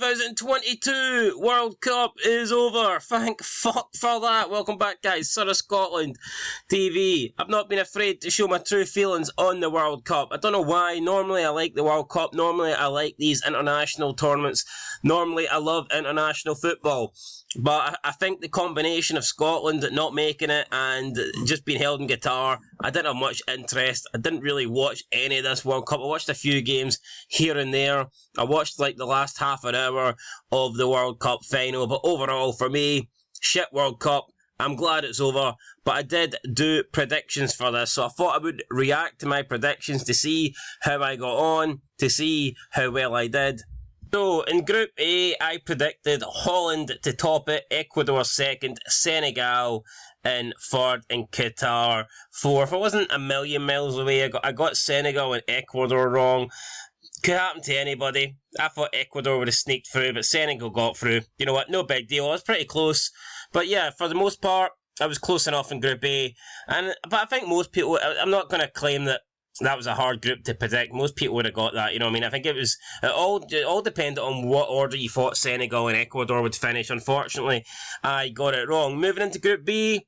2022 World Cup is over. Thank fuck for that. Welcome back, guys. Son of Scotland TV. I've not been afraid to show my true feelings on the World Cup. I don't know why. Normally I like the World Cup. Normally I like these international tournaments. Normally I love international football. But I think the combination of Scotland not making it and just being held in Qatar, I didn't have much interest. I didn't really watch any of this World Cup. I watched a few games here and there. I watched like the last half an hour of the World Cup final. But overall, for me, shit World Cup. I'm glad it's over. But I did do predictions for this. So I thought I would react to my predictions to see how I got on, to see how well I did. So, in Group A, I predicted Holland to top it, Ecuador second, Senegal in third, and Qatar fourth. I wasn't a million miles away. I got Senegal and Ecuador wrong. Could happen to anybody. I thought Ecuador would have sneaked through, but Senegal got through. You know what? No big deal. I was pretty close. But yeah, for the most part, I was close enough in Group A. But I think most people, I'm not going to claim that was a hard group to predict. Most people would have got that, you know what I mean? I think it all depended on what order you thought Senegal and Ecuador would finish. Unfortunately, I got it wrong. Moving into Group B,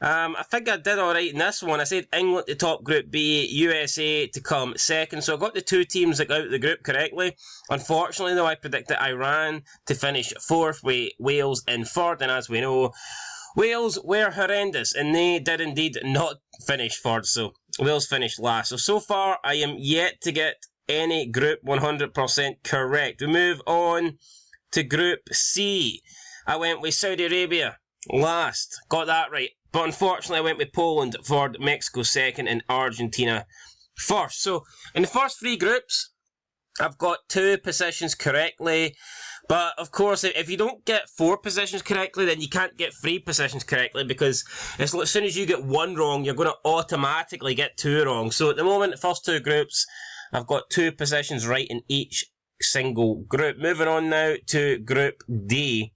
I think I did alright in this one. I said England to top Group B, USA to come second. So I got the two teams that got out of the group correctly. Unfortunately, though, I predicted Iran to finish fourth, with Wales in third. And as we know, Wales were horrendous, and they did indeed not finish third, so Wales finished last. So far, I am yet to get any group 100% correct. We move on to Group C. I went with Saudi Arabia last. Got that right. But unfortunately, I went with Poland third, Mexico second, and Argentina first. So, in the first three groups, I've got two positions correctly. But, of course, if you don't get four positions correctly, then you can't get three positions correctly, because as soon as you get one wrong, you're going to automatically get two wrong. So, at the moment, the first two groups, I've got two positions right in each single group. Moving on now to Group D.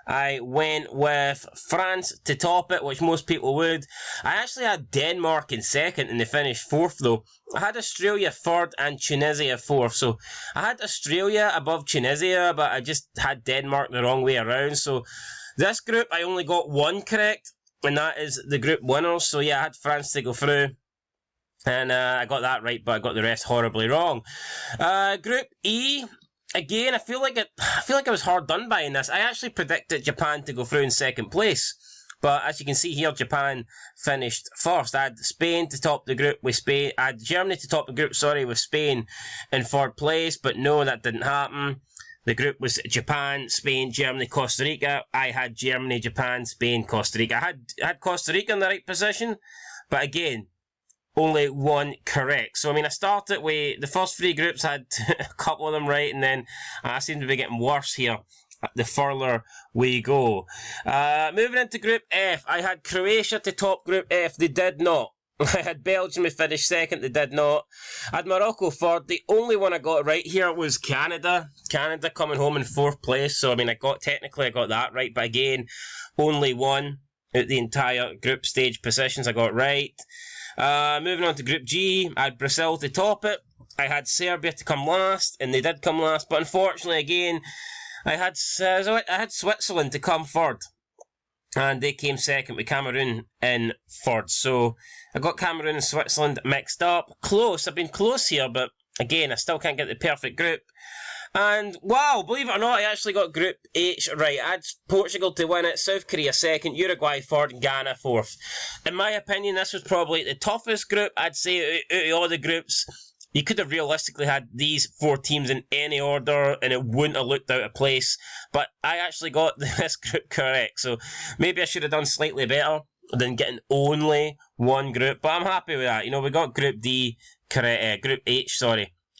I went with France to top it, which most people would. I actually had Denmark in second, and they finished fourth, though. I had Australia third and Tunisia fourth. So I had Australia above Tunisia, but I just had Denmark the wrong way around. So this group, I only got one correct, and that is the group winners. So yeah, I had France to go through. And I got that right, but I got the rest horribly wrong. Group E. Again, I feel like I was hard done by in this. I actually predicted Japan to go through in second place. But as you can see here, Japan finished first. I had Spain to top the group with Spain. I had Germany to top the group, with Spain in third place. But no, that didn't happen. The group was Japan, Spain, Germany, Costa Rica. I had Germany, Japan, Spain, Costa Rica. I had Costa Rica in the right position. But again, only one correct. So, I mean, I started with the first three groups, had a couple of them right, and then I seem to be getting worse here the further we go. Moving into Group F, I had Croatia to top Group F. They did not. I had Belgium to finish second. They did not. I had Morocco third. The only one I got right here was Canada. Canada coming home in fourth place. So, I mean, I got that right. But again, only one out the entire group stage positions I got right. Moving on to Group G, I had Brazil to top it. I had Serbia to come last, and they did come last. But unfortunately, again, I had Switzerland to come third, and they came second with Cameroon in third. So I got Cameroon and Switzerland mixed up. Close. I've been close here, but again, I still can't get the perfect group. And, wow, believe it or not, I actually got Group H right. I had Portugal to win it, South Korea second, Uruguay third, and Ghana fourth. In my opinion, this was probably the toughest group, I'd say, out of all the groups. You could have realistically had these four teams in any order, and it wouldn't have looked out of place. But I actually got this group correct, so maybe I should have done slightly better than getting only one group. But I'm happy with that. You know, we got Group D correct, Group H,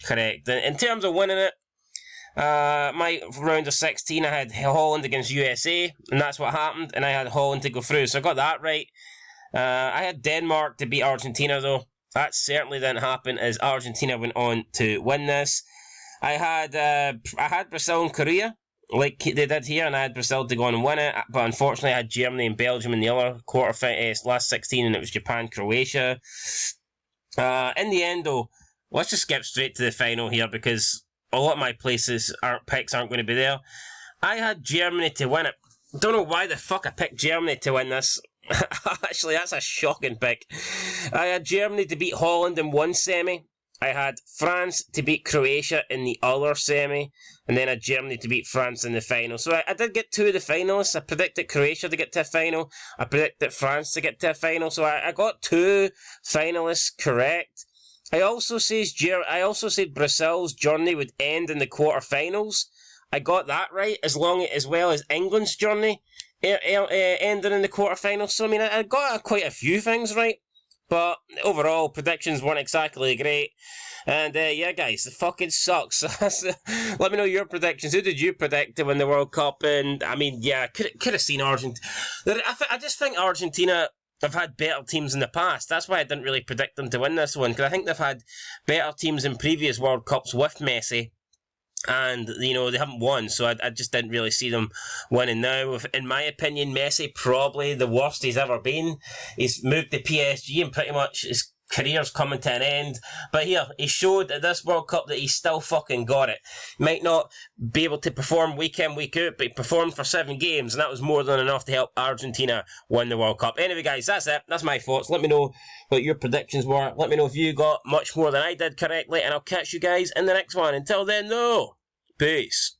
correct. In terms of winning it, my round of 16, I had Holland against USA, and that's what happened, and I had Holland to go through, so I got that right. I had Denmark to beat Argentina, though. That certainly didn't happen, as Argentina went on to win this. I had Brazil and Korea, like they did here, and I had Brazil to go on and win it, but unfortunately I had Germany and Belgium in the other last 16, and it was Japan, Croatia. In the end, though, let's just skip straight to the final here, because a lot of my picks aren't going to be there. I had Germany to win it. Don't know why the fuck I picked Germany to win this. Actually, that's a shocking pick. I had Germany to beat Holland in one semi. I had France to beat Croatia in the other semi. And then I had Germany to beat France in the final. So I did get two of the finalists. I predicted Croatia to get to a final. I predicted France to get to a final. So I got two finalists correct. I also said Brazil's journey would end in the quarterfinals. I got that right, as well as England's journey ending in the quarterfinals. So I mean, I got quite a few things right, but overall predictions weren't exactly great. And yeah, guys, it fucking sucks. Let me know your predictions. Who did you predict to win the World Cup? And I mean, yeah, could have seen Argentina. I just think Argentina have had better teams in the past. That's why I didn't really predict them to win this one, because I think they've had better teams in previous World Cups with Messi. And, you know, they haven't won, so I just didn't really see them winning now. In my opinion, Messi probably the worst he's ever been. He's moved to PSG and pretty much his career's coming to an end. But here, he showed at this World Cup that he still fucking got it. Might not be able to perform week in, week out, but he performed for 7 games, and that was more than enough to help Argentina win the World Cup. Anyway, guys, that's it. That's my thoughts. Let me know what your predictions were. Let me know if you got much more than I did correctly, and I'll catch you guys in the next one. Until then, though, peace.